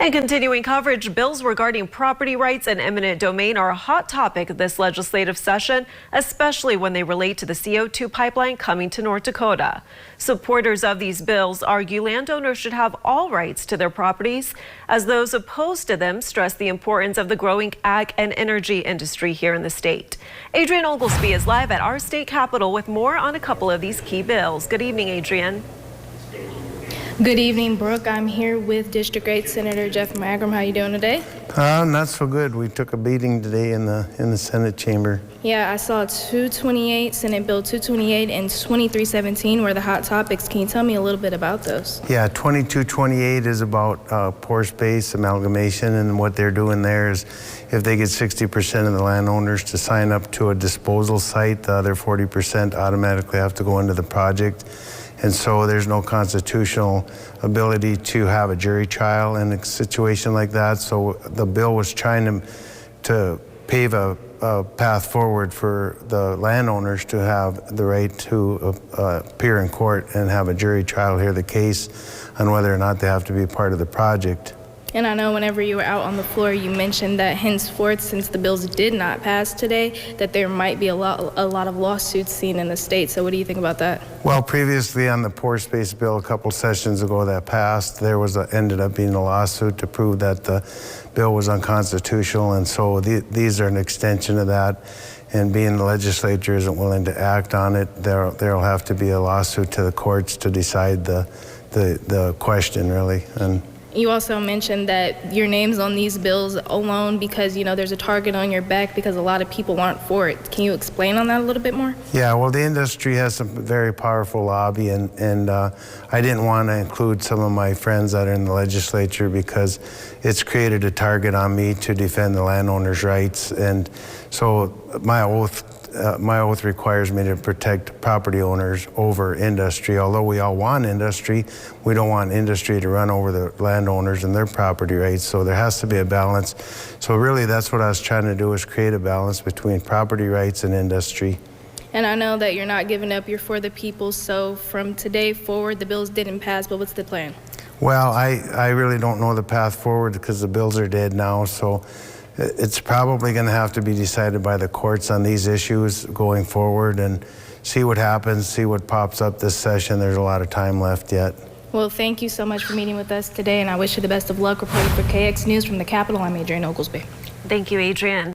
And continuing coverage, bills regarding property rights and eminent domain are a hot topic this legislative session, especially when they relate to the CO2 pipeline coming to North Dakota. Supporters of these bills argue landowners should have all rights to their properties, as those opposed to them stress the importance of the growing ag and energy industry here in the state. Adrian Oglesby is live at our state capitol with more on a couple of these key bills. Good evening, Adrian. Good evening, Brooke. I'm here with District 8 Senator Jeff Magrum. How you doing today? Not so good. We took a beating today in the Senate chamber. Yeah, I saw 228, Senate Bill 228 and 2317 were the hot topics. Can you tell me a little bit about those? Yeah, 2228 is about pore space amalgamation, and what they're doing there is if they get 60% of the landowners to sign up to a disposal site, the other 40% automatically have to go into the project. And so there's no constitutional ability to have a jury trial in a situation like that. So the bill was trying to pave a path forward for the landowners to have the right to appear in court and have a jury trial, hear the case on whether or not they have to be part of the project. And I know whenever you were out on the floor, you mentioned that henceforth, since the bills did not pass today, that there might be a lot of lawsuits seen in the state. So what do you think about that? Well, previously on the pore space bill a couple sessions ago that passed, there was ended up being a lawsuit to prove that the bill was unconstitutional, and so these are an extension of that. And being the legislature isn't willing to act on it, there'll have to be a lawsuit to the courts to decide the question, really. And you also mentioned that your name's on these bills alone because, you know, there's a target on your back because a lot of people aren't for it. Can you explain on that a little bit more? Yeah, well, the industry has some very powerful lobby, and I didn't want to include some of my friends that are in the legislature because it's created a target on me to defend the landowners' rights. And so my oath requires me to protect property owners over industry. Although we all want industry, we don't want industry to run over the landowners and their property rights. So there has to be a balance. So really that's what I was trying to do, is create a balance between property rights and industry. And I know that you're not giving up, you're for the people. So from today forward, the bills didn't pass, but what's the plan? Well, I really don't know the path forward because the bills are dead now. So it's probably going to have to be decided by the courts on these issues going forward, and see what happens, see what pops up this session. There's a lot of time left yet. Well, thank you so much for meeting with us today, and I wish you the best of luck. Reporting for KX News from the Capitol, I'm Adrian Oglesby. Thank you, Adrian.